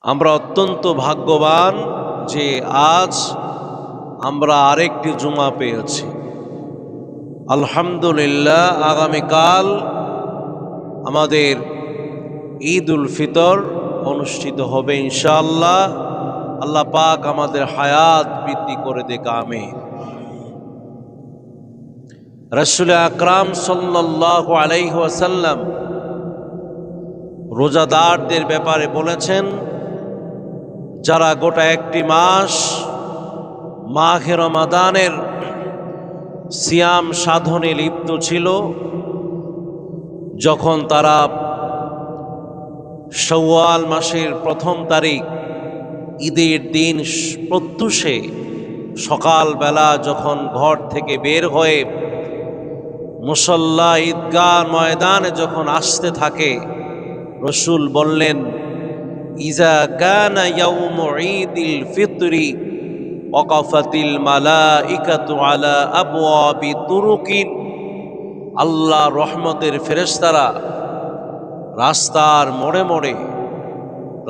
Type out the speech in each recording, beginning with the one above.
আমরা অত্যন্ত ভাগ্যবান যে আজ আমরা আরেকটি জুমা পেয়েছি। আলহামদুলিল্লাহ, আগামীকাল আমাদের ঈদ উল ফিতর অনুষ্ঠিত হবে ইনশাআল্লাহ। আল্লাহ পাক আমাদের হায়াত বৃদ্ধি করে দেখ, আমিন। রাসূল আকরাম সাল্লাল্লাহু আলাইহি ওয়াসাল্লাম রোজাদারদের ব্যাপারে বলেছেন, যারা গোটা একটি মাস মাহে রমাদানের সিয়াম সাধনে লিপ্ত ছিল, যখন তারা শাওয়াল মাসের প্রথম তারিখ ঈদের দিন প্রত্যুষে সকালবেলা যখন ঘর থেকে বের হয়ে মুসল্লা ঈদগাহ ময়দানে যখন আসতে থাকে, রসুল বললেন, ইজা কানা ইয়াউমু ঈদিল ফিতরি ওয়াকাফাতিল মালাইকাতু আলা আবওয়াবি তুরুকিন। আল্লাহ রহমতের ফেরেশতারা রাস্তার মোড়ে মোড়ে,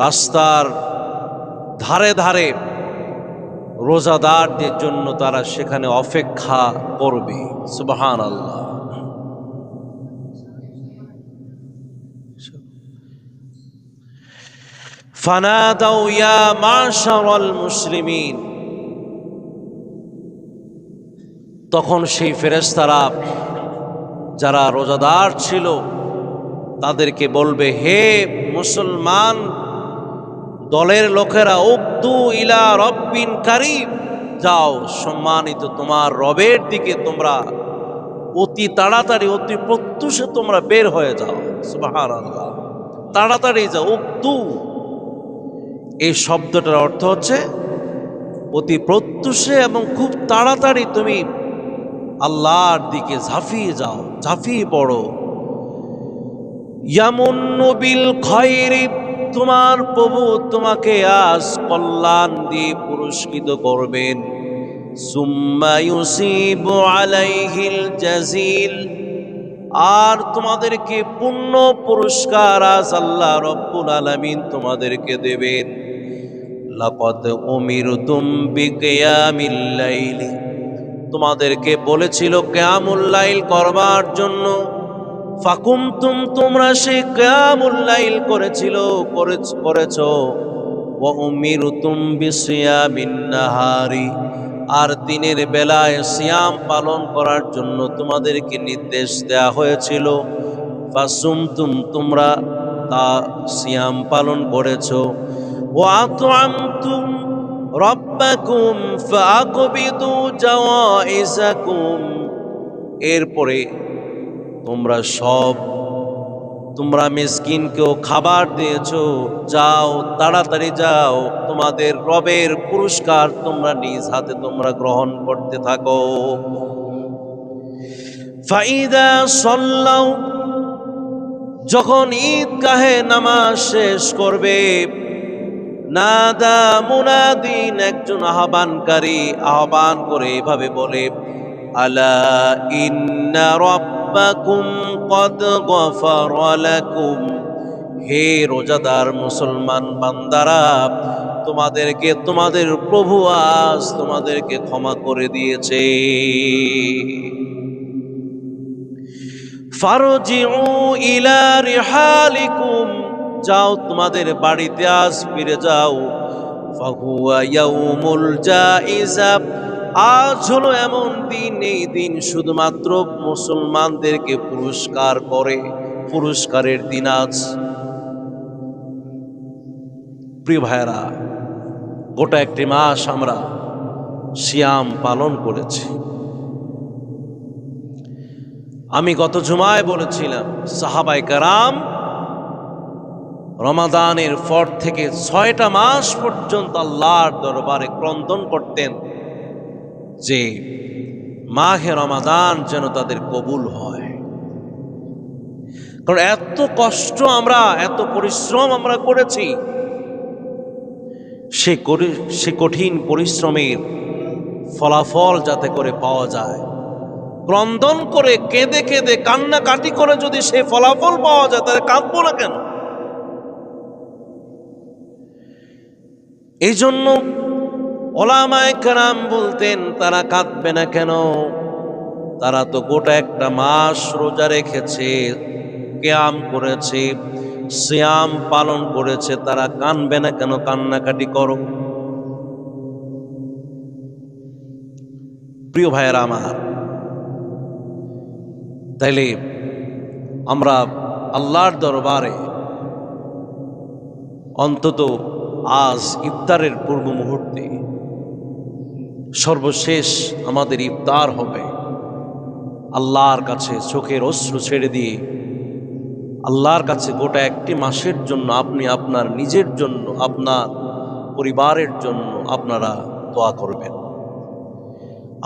রাস্তার ধারে ধারে রোজাদারদের জন্য তারা সেখানে অপেক্ষা করবে। সুবহানাল্লাহ। ফানাদাউ ইয়া মাশারাল মুসলিমিন। তখন সেই ফেরেশতারা যারা রোজাদার ছিল তাদেরকে বলবে, হে মুসলমান দলের লোকেরা, উক্তু ইলা রব্বিন কারীম, যাও সম্মানিত তোমার রবের দিকে তোমরা অতি তাড়াতাড়ি, অতি প্রত্যুষে তোমরা বের হয়ে যাও। সুবহানাল্লাহ, তাড়াতাড়ি যাও। উক্তু এই শব্দটার অর্থ হচ্ছে অতি প্রত্যুষে এবং খুব তাড়াতাড়ি তুমি আল্লাহর দিকে ঝাঁপিয়ে যাও, ঝাঁপিয়ে পড়ো। ইয়ামুন্নু বিল খায়রি, তোমার প্রভু তোমাকে আজ কল্যাণ দিয়ে পুরস্কৃত করবেন। সুম্মা ইউসিবু আলাইহিল জাযিল, আর তোমাদেরকে পূর্ণ পুরস্কার আজ আল্লাহ রব্বুল আলামিন তোমাদেরকে দেবেন। লাকাদ উমিরতুম বিকিয়ামিল লাইলি, তোমাদেরকে বলেছিল কিয়ামুল লাইল করবার জন্য। ফাকুমতুম, তোমরা সেই কিয়ামুল লাইল করেছো। ওয়া উমিরতুম বিসিয়ামিন নাহারি, আর দিনের বেলায় সিয়াম পালন করার জন্য তোমাদেরকে নির্দেশ দেয়া হয়েছিল। ফাসুমতুম, তোমরা তা সিয়াম পালন করেছো। ওয়া আত'আমতুম রব্বাকুম ফাআকবিদু জাওয়াইজাকুম, এরপরে তোমরা মিসকিনকেও খাবার দিয়েছো। যাও, তাড়াতাড়ি যাও, তোমাদের রবের পুরস্কার তোমরা নিজ হাতে তোমরা গ্রহণ করতে থাকো। ফাইদা সাল্লাউ, যখন ঈদগাহে নামাজ শেষ করবে, নাদা মুনাদিন, একজন আহ্বানকারী আহ্বান করে এভাবে বলে, আলা ইন্না রাব্বাকুম কদ গফারা লাকুম, হে রোজাদার মুসলমান বান্দারা, তোমাদেরকে তোমাদের প্রভু আজ তোমাদেরকে ক্ষমা করে দিয়েছে। ফারজিউ ইলা রিহালিকুম, যাও তোমাদের বাড়িতে আজ ফিরে যাও। ফাহুয়া ইয়াউমুল জাইজা, আজ হলো এমন দিন, এই দিন শুধুমাত্র মুসলমানদেরকে পুরস্কার করে, পুরস্কারের দিন আজ। প্রিয় ভাইরা, গোটা একটি মাস আমরা সিয়াম পালন করেছি। আমি গত জুমায় বলেছিলাম, সাহাবায়ে কেরাম রমাদানের পর থেকে 6টা মাস পর্যন্ত আল্লাহর দরবারে ক্রন্দন করতেন যে মাহে রমাদান যেন তাদের কবুল হয়। কারণ এত কষ্ট আমরা, এত পরিশ্রম আমরা করেছি, সে কঠিন পরিশ্রমের ফলাফল যাতে করে পাওয়া যায়। ক্রন্দন করে, কেঁদে কেঁদে, কান্নাকাটি করে যদি সে ফলাফল পাওয়া যায়, তাহলে কাঁদবো না কেন? এই জন্য ওলামায়ে কেরাম বলতেন তারা কাঁদবে না কেন, তারা তো গোটা একটা মাস রোজা রেখেছে, কিয়াম করেছে, সিয়াম পালন করেছে, তারা কাঁদবে না কেন, কান্নাকাটি করো। প্রিয় ভাইয়েরা আমার, তাইলে আমরা আল্লাহর দরবারে অন্তত আজ ইফতারের পূর্ব মুহূর্তে সর্বশেষ আমাদের ইফতার হবে, আল্লাহর কাছে চোখের অশ্রু ছেড়ে দিয়ে আল্লাহর কাছে গোটা একটি মাসের জন্য আপনি আপনার নিজের জন্য, আপনার পরিবারের জন্য আপনারা দোয়া করবেন।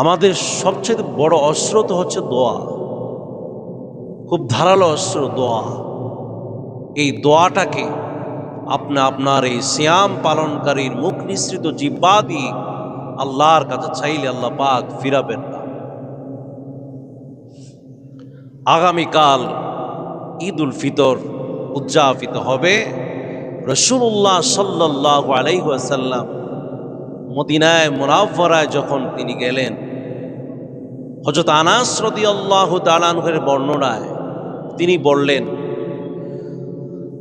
আমাদের সবচেয়ে বড় অস্ত্র তো হচ্ছে দোয়া, খুব ধারালো অস্ত্র দোয়া। এই দোয়াটাকে আপনি আপনার এই সিয়াম পালনকারীর মুখ নিঃসৃত জিহ্বা দিয়ে আল্লাহর কাছে চাইলে আল্লাহ পাক ফিরাবেন না। আগামীকাল ঈদ উল ফিতর উদযাপিত হবে। রাসূলুল্লাহ সাল্লাল্লাহু আলাইহি ওয়াসাল্লাম মদিনায় মুনাওয়ারায় যখন তিনি গেলেন, হযরত আনাস রাদিয়াল্লাহু তাআলা আনহুর বর্ণনায় তিনি বললেন,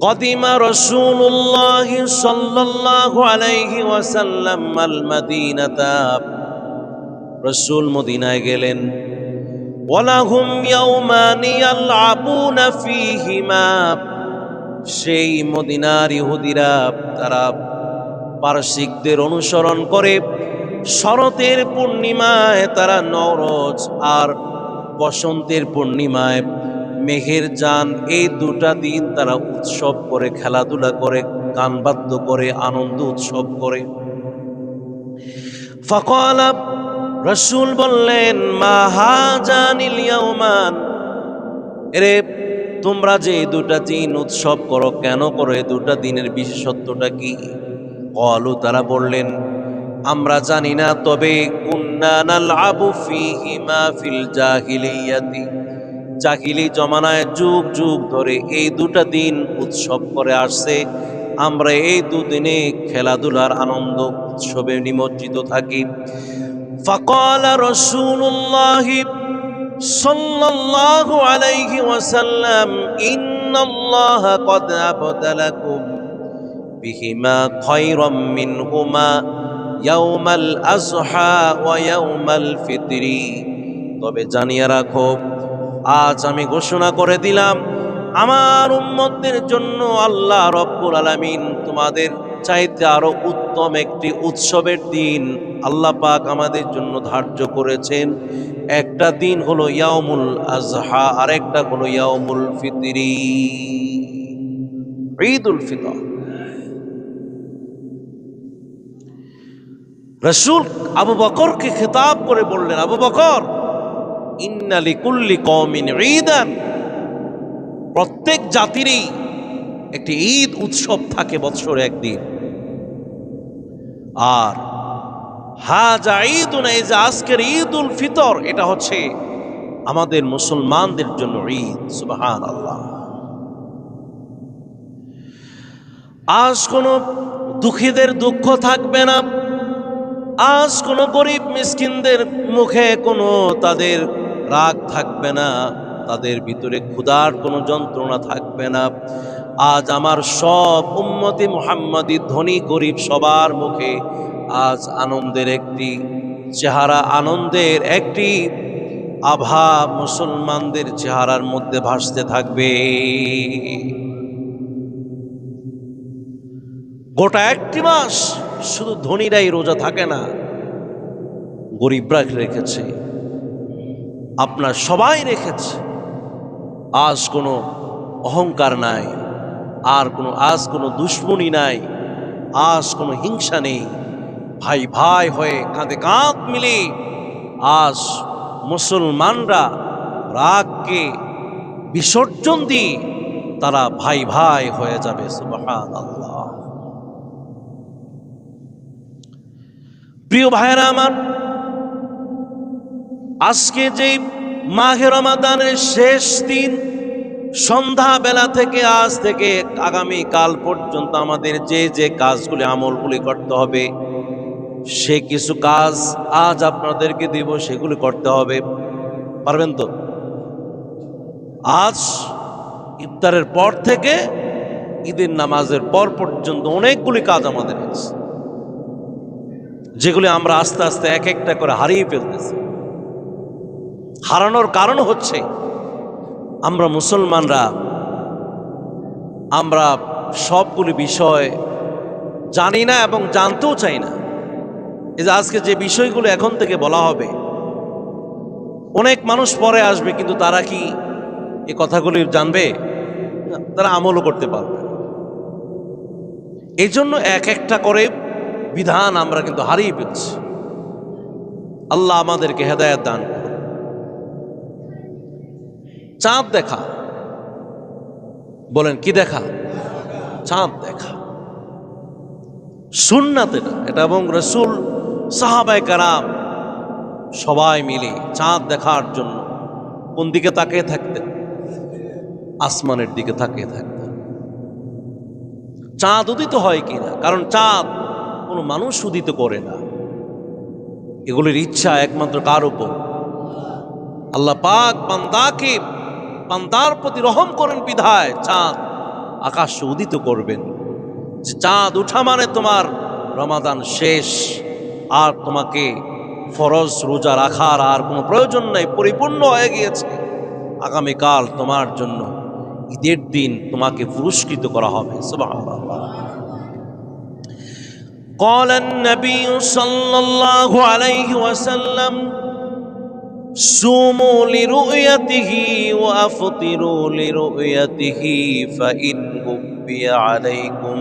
কদিমা রাসূলুল্লাহ সাল্লাল্লাহু আলাইহি ওয়াসাল্লাম আল মাদিনাতা, রাসূল মদিনায় গেলেন, ওয়ালাহুম ইয়াউমান ইয়ালআবুনা ফীহিমা, সেই মদিনার ইহুদিরা তারা পারসিকদের অনুসরণ করে শরতের পূর্ণিমায় তারা নওরোজ আর বসন্তের পূর্ণিমায় মেঘের চাঁদ, এই দুটা দিন তারা উৎসব করে, খেলাধুলা করে, গানবাদ্য করে, আনন্দ উৎসব করে। ফাকালা, রাসূল বললেন, মা হাজানিল ইয়াউমান, এরে তোমরা যে দুটা দিন উৎসব করো, কেন করো? এই দুটা দিনের বিশেষত্বটা কি? ক্বালু, তারা বললেন, আমরা জানি না, তবে কুন্না নালআবু ফীহিমা ফিল জাহিলিয়াতি, জাহিলি জমানায় যুগ যুগ ধরে এই দুটা দিন উৎসব করে আসছে, আমরা এই দুদিনে খেলাধুলার আনন্দ উৎসবে নিমজ্জিত থাকি। ফাকালা রাসূলুল্লাহ সাল্লাল্লাহু আলাইহি ওয়াসাল্লাম, ইন্নাল্লাহা ক্বাদ আবদালাকুম বিহিমা খায়রাম মিনহুমা ইয়াউমাল আযহা ওয়া ইয়াউমাল ফিতরি, তবে জানিয়ে রাখো, আজ আমি ঘোষণা করে দিলাম, আমার উম্মতদের জন্য আল্লাহ রব্বুল আলামিন তোমাদের চাইতে আরো উত্তম একটি উৎসবের দিন আল্লাহ পাক আমাদের জন্য ধার্য করেছেন। একটা দিন হলো ইয়াউমুল আযহা, আর একটা হলো ইয়াউমুল ফিতরি, ঈদুল ফিতর। রাসূল আবু বকরকে খেতাব করে বললেন, আবু বকর, ইন্না লিকুল্লি কওমিন ঈদান, প্রত্যেক জাতিরই একটি ঈদ উৎসব থাকে বৎসরে একদিন, আর হাজা ঈদুন, এই যে আজকের ঈদুল ফিতর, এটা হচ্ছে আমাদের মুসলমানদের জন্য ঈদ। সুবহানাল্লাহ। আজ কোনো দুঃখীদের দুঃখ থাকবে না, আজ কোনো গরিব মিসকিনদের মুখে কোনো তাদের রাগ থাকবে না, তাদের ভিতরে ক্ষুধার কোনো যন্ত্রণা থাকবে না। আজ আমার সব উম্মতি মুহাম্মাদি, ধনী গরিব সবার মুখে আজ আনন্দের একটি চেহারা, আনন্দের একটি আভা মুসলমানদের চেহারার মধ্যে ভাসতে থাকবে। গোটা একটি মাস শুধু ধনীরাই রোজা থাকে না, গরিবরা রেখেছে, আপনার সবাই রেখেছে। আজ কোনো অহংকার নাই, আজ কোনো দুশ্মনী নাই, আজ কোনো হিংসা নেই, ভাই ভাই হয়ে কাঁধে কাঁধ মিলে আজ মুসলমানরা রাগকে বিসর্জন দিয়ে তারা ভাই ভাই হয়ে যাবে। সুবহানাল্লাহ। প্রিয় ভাইরা আমার, আজকে যে মাহে রমাদানের শেষ দিন, সন্ধ্যা বেলা থেকে আজ থেকে আগামী কাল পর্যন্ত আমাদের যে যে কাজগুলি আমলগুলি করতে হবে, সে কিছু কাজ আজ আপনাদেরকে দিব, সেগুলি করতে হবে। পারবেন তো? আজ ইফতারের পর থেকে ঈদের নামাজের পর পর্যন্ত অনেকগুলি কাজ আমাদের আছে, যেগুলি আমরা আস্তে আস্তে এক একটা করে হারিয়ে ফেলতেছি। হারানোর কারণ হচ্ছে আমরা মুসলমানরা আমরা সবগুলি বিষয় জানি না এবং জানতেও চাই না। এই যে আজকে যে বিষয়গুলো এখন থেকে বলা হবে, অনেক মানুষ পরে আসবে, কিন্তু তারা কি এই কথাগুলি জানবে? তারা আমলও করতে পারবে। এই জন্য এক একটা করে বিধান আমরা কিন্তু হারিয়ে ফেলছি। আল্লাহ আমাদেরকে হেদায়েত দান করুন। চাঁদ দেখা, বলেন কি দেখা? চাঁদ দেখা সুন্নাত এটা, এবং রাসূল, সাহাবায়ে কেরাম সবাই মিলে চাঁদ দেখার জন্য কোন দিকে তাকিয়ে থাকতেন? আসমানের দিকে তাকিয়ে থাকতেন। চাঁদ উদিত হয় কিনা, কারণ চাঁদ কোনো মানুষ উদিত করে না, এগুলির ইচ্ছা একমাত্র কার উপর? আল্লাহ পাক বান্দার প্রতি রহম করেন বিধায় চাঁদ আকাশ উদিত করবেন। যে চাঁদ উঠা মানে তোমার রমাদান শেষ, আর তোমাকে ফরজ রোজা রাখার আর কোনো প্রয়োজন নাই, পরিপূর্ণ হয়ে গিয়েছে। আগামীকাল তোমার জন্য ঈদের দিন তোমাকে পুরস্কৃত করা হবে। সুবহানাল্লাহ। قال النبي صلى الله عليه وسلم صوموا لرؤيته وافطروا لرؤيته فإن غبي عليكم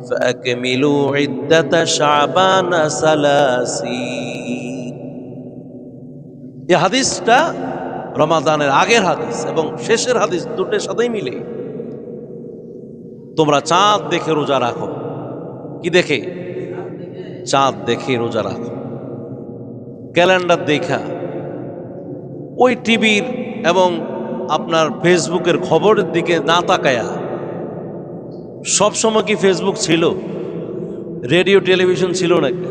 فأكملوا عدة شعبان 30। এই হাদিসটা রমাদানের আগের হাদিস এবং শেষের হাদিস দুটোর সাথেই মিলে। তোমরা চাঁদ দেখে রোজা রাখো। কি দেখে? চাঁদ দেখে রোজা রাখো। ক্যালেন্ডার দেখা, ওই টিভির এবং আপনার ফেসবুকের খবরের দিকে না তাকায়া। সবসময় কি ফেসবুক ছিল? রেডিও টেলিভিশন ছিল নাকি?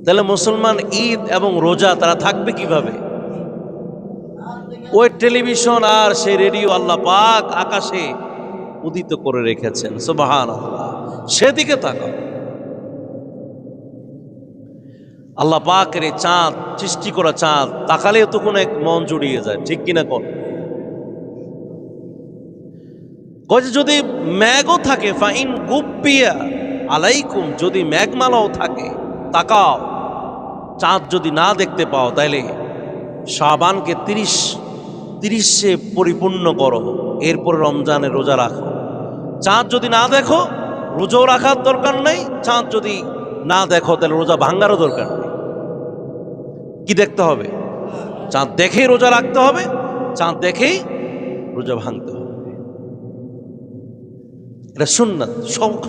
তাহলে মুসলমান ঈদ এবং রোজা তারা থাকবে কিভাবে? ওই টেলিভিশন আর সেই রেডিও আল্লাহ পাক আকাশে উদিত করে রেখেছেন। সুবহানাল্লাহ। সেদিকে তাকাও। আল্লাহ পাকের এই চাঁদ, সৃষ্টি করা চাঁদ তাকালে তো কোনো এক মন জুড়িয়ে যায়, ঠিক কিনা? কোন যদি মেঘও থাকে, ফাইন গুব্বিয়া আলাইকুম, যদি মেঘমালাও থাকে তাকাও। চাঁদ যদি না দেখতে পাও, তাইলে শাবানকে 30 পরিপূর্ণ করো, এরপর রমজানের রোজা রাখো। চাঁদ যদি না দেখো, রোজাও রাখার দরকার নেই। চাঁদ যদি না দেখো, তাহলে রোজা ভাঙ্গারও দরকার নেই। কি দেখতে হবে? চাঁদ দেখেই রোজা রাখতে হবে, চাঁদ দেখেই রোজা ভাঙতে হবে। এটা সুন্নাত,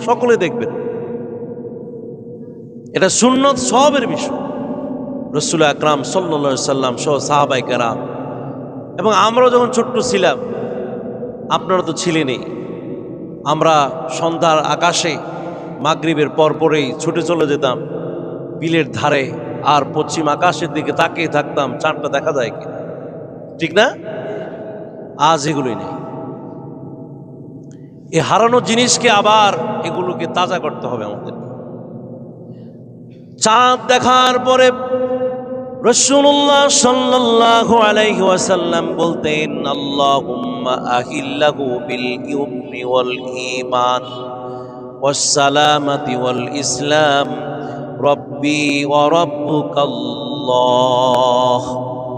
সকলে দেখবেন। এটা সুন্নত সবের বিষয়। রাসূল আকরাম সাল্লাল্লাহু আলাইহি সাল্লাম সহ সাহাবায়ে কেরাম, এবং আমরাও যখন ছোট্ট ছিলাম, আপনারা তো ছিলেনই, আমরা সন্ধ্যার আকাশে মাগরিবের পরপরেই ছুটে চলে যেতাম বিলের ধারে, আর পশ্চিম আকাশের দিকে তাকিয়ে থাকতাম চাঁদটা দেখা যায় কিনা, ঠিক না? আজ এগুলোই নেই। এই হারানো জিনিসকে আবার এগুলোকে তাজা করতে হবে আমাদের। চাঁদ দেখার পরে রাসূলুল্লাহ সাল্লাল্লাহু আলাইহি ওয়াসাল্লাম বলতেন, আল্লাহুম্মা আহিল্লাহু বিল ইয়ুমনি ওয়াল ঈমান ওয়াস সালামাতি ওয়াল ইসলাম রব্বি ওয়া রাব্বুকাল্লাহ।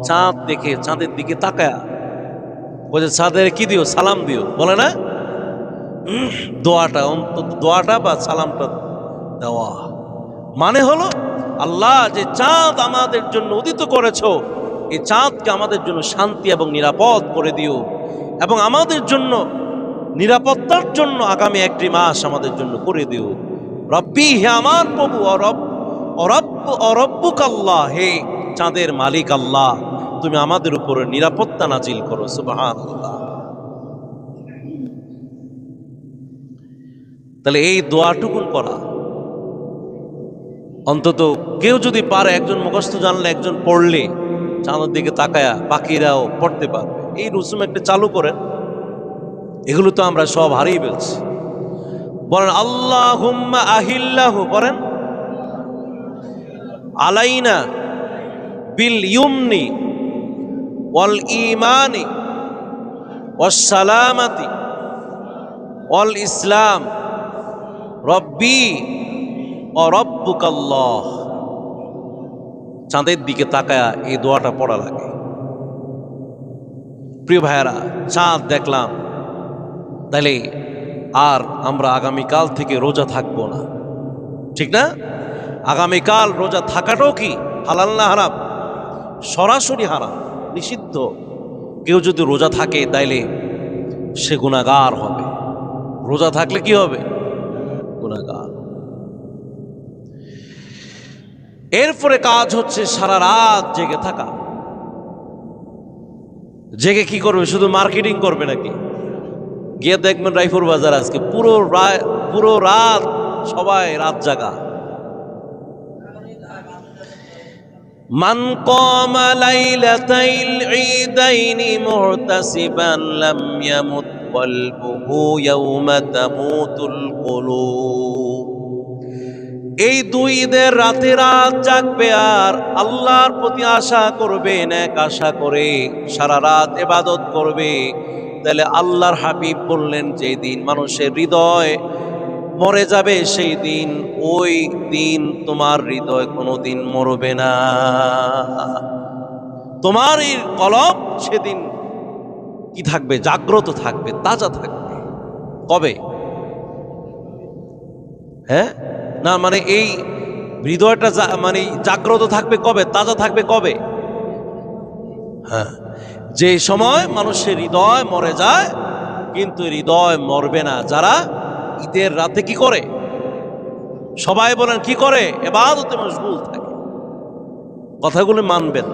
চাঁদ দেখে, চাঁদের দিকে তাকায়া বলে, চাঁদের কি দিও? সালাম দিও, বলে না? দোয়াটা, অন্তত দোয়াটা বা সালামটা দেওয়া মানে হলো, আল্লাহ যে চাঁদ আমাদের জন্য উদিত করেছো, এই চাঁদকে আমাদের জন্য শান্তি এবং নিরাপদ করে দিও, এবং আমাদের জন্য নিরাপত্তার জন্য আগামী একটি মাস আমাদের জন্য করে দিও। রব্বি, হে আমার প্রভু, অরব্বুক আল্লাহ, হে চাঁদের মালিক আল্লাহ, তুমি আমাদের উপরে নিরাপত্তা নাজিল করো। সুবহানাল্লাহ। তাহলে এই দোয়াটুকুন করা অন্তত কেউ যদি পারে, একজন মুখস্থ জানলে, একজন পড়লে চাঁদের দিকে তাকায়া বাকিরাও পড়তে পারবে। এই রুসুম একটা চালু করেন। এগুলো তো আমরা সব হারিয়ে ফেলছি। বলেন আল্লাহুম্মা আহিল্লাহু, বলেন আলাইনা বিল ইউমনি ওয়াল ঈমানি ওয়াস সালামাতি ওয়াল ইসলাম রব্বি ও রব্বুকাল্লাহ। চাঁদের দিকে তাকায়া এই দোয়াটা পড়া লাগে। প্রিয় ভাইয়েরা, চাঁদ দেখলাম, তাহলে আর আমরা আগামীকাল থেকে রোজা থাকবো না, ঠিক না? আগামীকাল রোজা থাকাটাও কি হালাল না হারাম? সরাসরি হারাম, নিষিদ্ধ। কেউ যদি রোজা থাকে তাইলে সে গুনাহগার হবে। রোজা থাকলে কি হবে? গুনাহগার। এরপরে কাজ হচ্ছে সারা রাত জেগে থাকা। জেগে কি করবে? শুধু মার্কেটিং করবে নাকি? গিয়ে দেখবেন রায়পুর বাজার আজকে পুরো রাত সবাই রাত জাগা। মান কামা লাইলাতাইল ঈদাইনি মুহতাসিবান লাম ইয়ামুত কলবুহু ইয়াওমা তামুতুল কুলুব। এই দুই ঈদের রাতে রাত জাগবে আর আল্লাহর প্রতি আশা করবে, নেক আশা করে সারা রাত ইবাদত করবে। তাহলে আল্লাহর হাবিব বললেন, যেই দিন মানুষের হৃদয় মরে যাবে সেই দিন, ওই দিন তোমার হৃদয় কোনোদিন মরবে না। তোমার এই কলব সেদিন কি থাকবে? জাগ্রত থাকবে, তাজা থাকবে। কবে? হ্যাঁ না, মানে এই হৃদয়টা মানে জাগ্রত থাকবে কবে? তাজা থাকবে কবে? হ্যাঁ, যে সময় মানুষের হৃদয় মরে যায়। কিন্তু হৃদয় মরবে না যারা ঈদের রাতে কি করে? সবাই বলেন কি করে? ইবাদতে মশগুল থাকে। কথাগুলো মানবেন।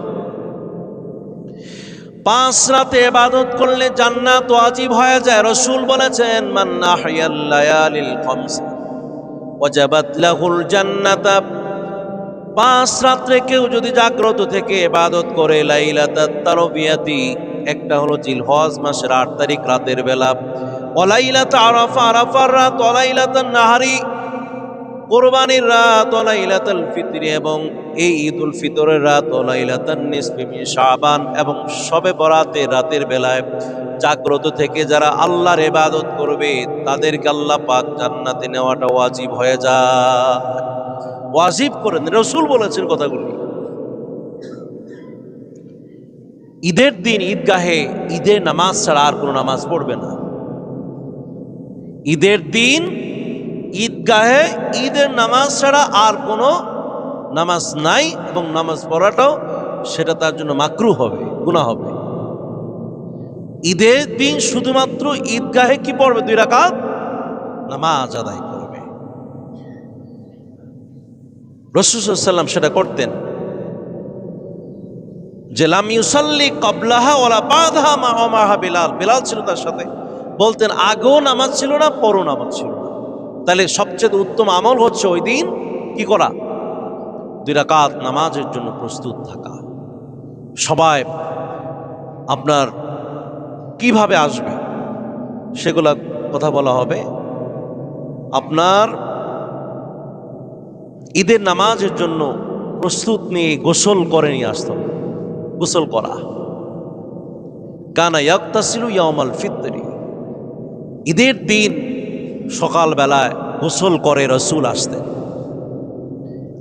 5 রাতে ইবাদত করলে জান্নাত ওয়াজিব হয়ে যায়। রাসূল বলেছেন, মান আহইয়াল লায়ালিল খামস ওয়াজাবাত লাহুল জান্নাত। 5 রাত্রে কেউ যদি জাগ্রত থেকে ইবাদত করে, লাইলাতাত তারবিয়াতি, একটা হলো জিলহজ মাসের 8 তারিখ রাতের বেলা, ওয়ালাইলাত আরাফা, আরাফার রাত, ওয়ালাইলাতান নাহারি, কুরবানির রাত, ওয়ালাইলাতুল ফিতর, এবং এই ঈদুল ফিতরের রাত, ওয়ালাইলাতান নিসফি মিন শাবান, এবং শবে বরাতের রাতের বেলায় জাগ্রত থেকে যারা আল্লাহর ইবাদত করবে তাদেরকে আল্লাহ পাক জান্নাতে নেওয়াটা ওয়াজিব হয়ে যায়। ওয়াজিব করেন, রাসূল বলেছেন কথাগুলি। ঈদের দিন ঈদগাহে ঈদের নামাজ ছাড়া আর কোনো নামাজ পড়বে না। ঈদের দিন ঈদগাহে ঈদের নামাজ ছাড়া আর কোনো নামাজ নাই, এবং নামাজ পড়াটাও সেটা তার জন্য মাকরুহ হবে, গুনাহ হবে। ঈদের দিন শুধুমাত্র ঈদগাহে কি পড়বে? 2 রাকাত নামাজ আদায় করবে। রাসূল সাল্লাল্লাহু আলাইহি ওয়াসাল্লাম সেটা করতেন, যে লাম ইউসাল্লি ক্বাবলাহা ওয়ালা বাদাহা মা'আহা বিলাল। বিলাল ছিল তার সাথে, বলতেন আগেও নামাজ ছিল না, পরও নামাজ ছিল না। তাহলে সবচেয়ে উত্তম আমল হচ্ছে ওই দিন কি করা? 2 রাকাত নামাজের জন্য প্রস্তুত থাকা। সবাই আপনার কিভাবে আসবে সেগুলা কথা বলা হবে। আপনার ঈদের নামাজের জন্য প্রস্তুত নিয়ে গোসল করে নিয়ে আসতে হবে। গোসল করা, কানা ইয়াগতাসিলু ইয়াউমাল ফিতরি, ঈদের দিন সকালবেলায় গোসল করে রাসূল আসতেন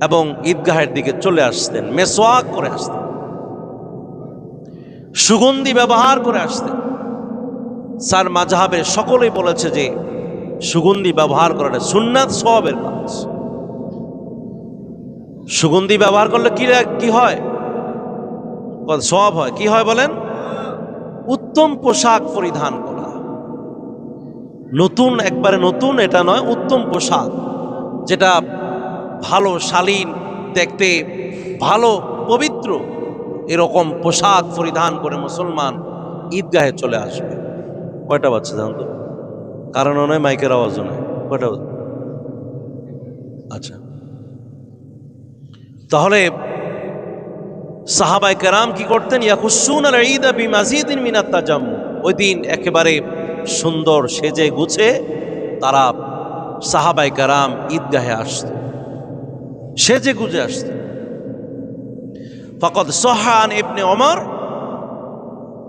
এবং ঈদগাহের দিকে চলে আসতেন, মেসওয়াক করে আসতেন, সুগন্ধি ব্যবহার করে আসতেন। স্যার মাযহাবের সকলেই বলেছে যে সুগন্ধি ব্যবহার করাটা সুন্নাত, সওয়াবের কাজ। সুগন্ধি ব্যবহার করলে কি হয়? সওয়াব হয়। কি হয় বলেন? উত্তম পোশাক পরিধান করা, নতুন, একবারে নতুন এটা নয়, উত্তম পোশাক যেটা ভালো, শালীন, দেখতে ভালো, পবিত্র, এরকম পোশাক পরিধান করে মুসলমান ঈদগাহে চলে আসবে। কয়টা বাচ্চা জানো তো? কারণও নয়, মাইকের আওয়াজও নয়। কয়টা? আচ্ছা, তাহলে সাহাবায়ে কেরাম কি করতেন? ইয়াখুসুনাল ঈদা বিমাজিদিন মিনাত তাজাম্মু। ওই দিন একেবারে সুন্দর সেজে গুছে তারা সাহাবায়ে কেরাম ঈদগাহে আসত, সেজে গুজে আসত। ফাকাদ সাহান ইবনে ওমর,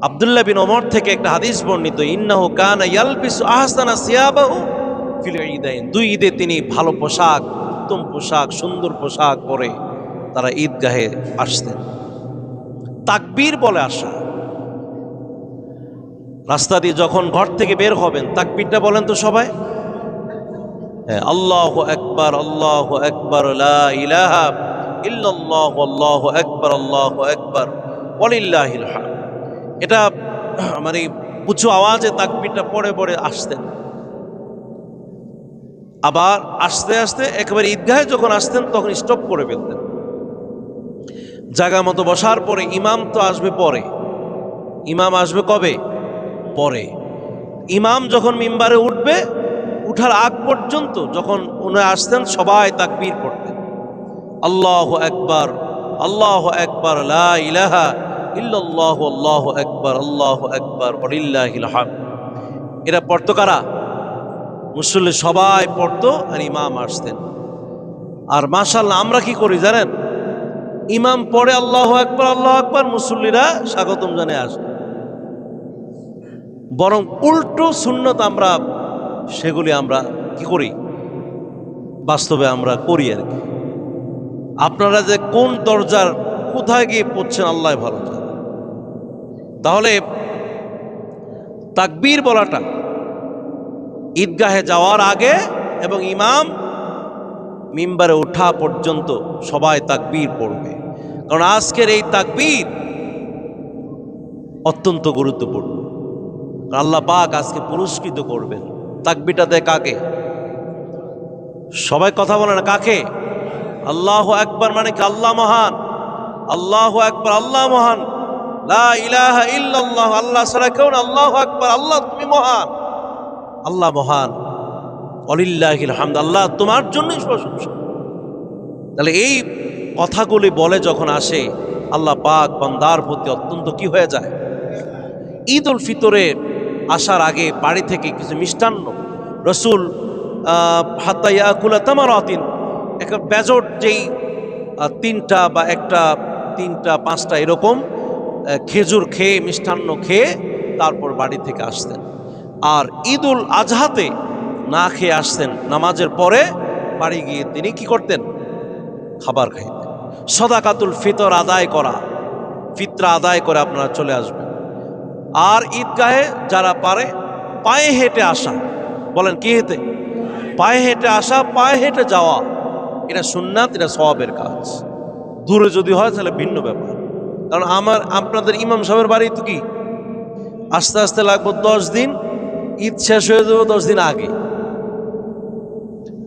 আব্দুল্লাহ বিন ওমর থেকে একটা হাদিস বর্ণিত, ইন্নাহু কানা ইয়ালবিসু আহসানা সিয়াবাহু ফিল ঈদাইন। দুই ঈদে তিনি ভালো পোশাক, উত্তম পোশাক, সুন্দর পোশাক পরে তারা ঈদগাহে আসতেন। তাকবীর বলে আসা। রাস্তা দিয়ে যখন ঘর থেকে বের হবেন তাকবীরটা বলেন তো সবাই। হ্যাঁ, আল্লাহু আকবার, আল্লাহু আকবার, লা ইলাহা ইল্লাল্লাহ, আল্লাহু আকবার, আল্লাহু আকবার, ওয়ালিল্লাহিল হামদ। এটা মানে উঁচু আওয়াজে তাকবীরটা পড়ে পড়ে আসতেন। আবার আস্তে আস্তে একেবারে ঈদগাহে যখন আসতেন তখন স্টপ করে ফেলতেন। জায়গা মতো বসার পরে ইমাম তো আসবে পরে। ইমাম আসবে কবে? পরে। ইমাম যখন মিম্বারে উঠবে, উঠার আগ পর্যন্ত যখন উনি আসতেন সবাই তাকবীর পড়তেন। আল্লাহু আকবার, আল্লাহু আকবার, লা ইলাহা ইল্লাল্লাহু, আল্লাহু আকবার, আল্লাহু আকবার, ওয়ালিল্লাহিল হামদ। এরা পড়তো কারা? মুসল্লি সবাই পড়তো আর ইমাম আসতেন। আর মাশাআল্লাহ আমরা কি করি জানেন? ইমাম পড়ে আল্লাহু আকবার, আল্লাহু আকবার, মুসল্লিরা স্বাগতম জানিয়ে আসে। বরং উল্টো সুন্নত আমরা সেগুলি আমরা কি করি? বাস্তবে আমরা করি আর কি। আপনারা যে কোন দরজার কোথায় গিয়ে পড়ছেন আল্লাহ ভালো জানে। তাহলে তাকবীর বলাটা ঈদগাহে যাওয়ার আগে এবং ইমাম মিম্বারে ওঠা পর্যন্ত সবাই তাকবীর পড়বে। কারণ আজকের এই তাকবীর অত্যন্ত গুরুত্বপূর্ণ। আল্লাহ পাক আজকে পুরস্কৃত করবেন। তাকবীরটা দেয় কাকে? সবাই কথা বলে না, কাকে? আল্লাহু আকবার মানে কি? আল্লাহ মহান। আল্লাহু আকবার, আল্লাহ মহান। লা ইলাহা ইল্লাল্লাহ, আল্লাহ ছাড়া কেউ না। আল্লাহু আকবার, আল্লাহ তুমি মহান, আল্লাহ মহান। ওয়ালিল্লাহিল হামদ, আল্লাহ তোমার জন্যই প্রশংসা। তাহলে এই কথাগুলি বলে যখন আসে আল্লাহ পাক বান্দার প্রতি অত্যন্ত কি হয়ে যায়? ঈদ উল ফিতরে আসার আগে বাড়ি থেকে কিছু মিষ্টান্ন রসুল হাত্তা ইয়াকুলা তামারাতিন, একটা বেজট যেই তিনটা বা একটা তিনটা পাঁচটা এরকম খেজুর খেয়ে মিষ্টান্ন খেয়ে তারপর বাড়ি থেকে আসতেন। আর ঈদ উল আজহাতে না খেয়ে আসতেন। নামাজের পরে বাড়ি গিয়ে তিনি কি করতেন? খাবার খাইতেন। সাদাকাতুল ফিতর আদায় করা, ফিতরা আদায় করে আপনারা চলে আসবেন। আর ঈদগাহে যারা পারে পায়ে হেঁটে আসা। বলেন কি হেঁটে? পায়ে হেঁটে আসা, পায়ে হেঁটে যাওয়া, এটা সুন্নাত, এটা সওয়াবের কাজ। দূরে যদি হয় তাহলে ভিন্ন ব্যাপার। কারণ আপনাদের ইমাম সাহেবের বাড়ি তো কি আস্তে আস্তে লাগবে 10 দিন, ঈদ শেষ হয়ে যাবে 10 দিন আগে।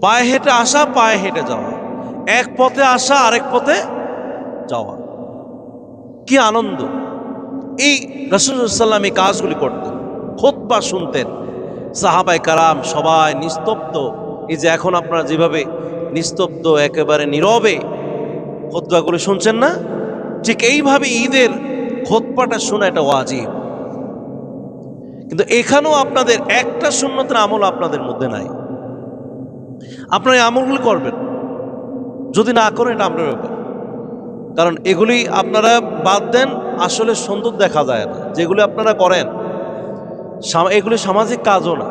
পায়ে হেঁটে আসা, পায়ে হেঁটে যাওয়া, এক পথে আসা আরেক পথে যাওয়া, কি আনন্দ! এই রাসূলুল্লাহ সাল্লাল্লাহু আলাইহি ওয়াসাল্লাম এই কাজগুলি করতেন, খুতবা শুনতেন, সাহাবায়ে কেরাম সবাই নিস্তব্ধ। এই যে এখন আপনারা যেভাবে নিস্তব্ধ একেবারে নীরবে খুতবাগুলি শুনছেন না, ঠিক এইভাবে ঈদের খুতবাটা শোনা এটা ওয়াজিব। কিন্তু এখানেও আপনাদের একটা সুন্নতের আমল আপনাদের মধ্যে নাই। আপনারা এই আমলগুলি করবেন, যদি না করেন এটা আপনার ব্যাপার। কারণ এগুলি আপনারা বাদ দেন, আসলে সুন্দর দেখা যায় না। যেগুলি আপনারা করেন এগুলি সামাজিক কাজও না।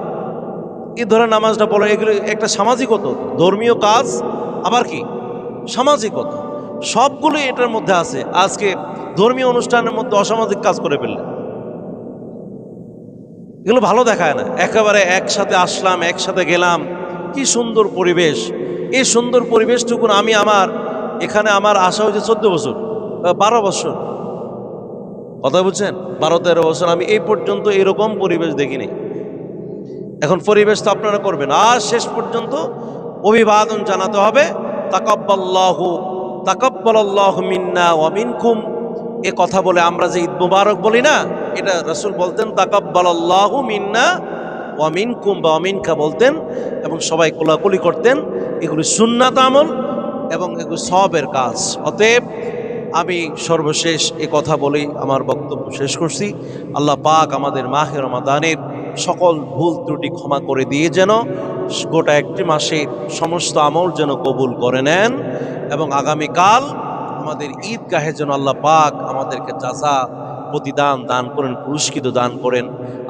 এই ধরে নামাজটা বলে, এগুলি একটা সামাজিকতা, ধর্মীয় কাজ, আবার কি সামাজিকতা, সবগুলোই এটার মধ্যে আছে। আজকে ধর্মীয় অনুষ্ঠানের মধ্যে অসামাজিক কাজ করে ফেললেন, এগুলো ভালো দেখায় না। একেবারে একসাথে আসলাম, একসাথে গেলাম, কি সুন্দর পরিবেশ। এই সুন্দর পরিবেশটুকু আমি এখানে আমার আসা হয়েছে 14 বছর, 12 বছর, কথা বুঝছেন? 12-13 বছর আমি এই পর্যন্ত এরকম পরিবেশ দেখিনি। এখন পরিবেশ তো আপনারা করবেন। আর শেষ পর্যন্ত অভিবাদন জানাতে হবে, তাকাব্বালাল্লাহু মিন্না ওয়া মিনকুম এ কথা বলে আমরা যে ঈদ মুবারক বলি না, এটা রাসূল বলতেন তাকাব্বালাল্লাহু মিন্না ওয়া মিনকুম বা মিনকা বলতেন, এবং সবাই কোলাকুলি করতেন। এগুলি সুন্নাত আমল এবং এগুলি সওয়াবের কাজ। অতএব আমি সর্বশেষ এ কথা বলেই আমার বক্তব্য শেষ করছি। আল্লাহ পাক আমাদের মাহে রমাদানের সকল ভুল ত্রুটি ক্ষমা করে দিয়ে যেন গোটা একটি মাসের সমস্ত আমল যেন কবুল করে নেন, এবং আগামীকাল আমাদের ঈদগাহে যেন আল্লাহ পাক আমাদেরকে জাযা প্রতিদান দান করেন, পুরস্কৃত দান করেন।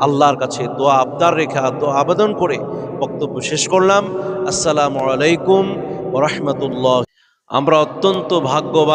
আল্লাহর কাছে দোয়া আবদার রেখে দোয়া আবেদন করে বক্তব্য শেষ করলাম। আসসালামু আলাইকুম ওয়া রাহমাতুল্লাহ। আমরা অত্যন্ত ভাগ্যবান।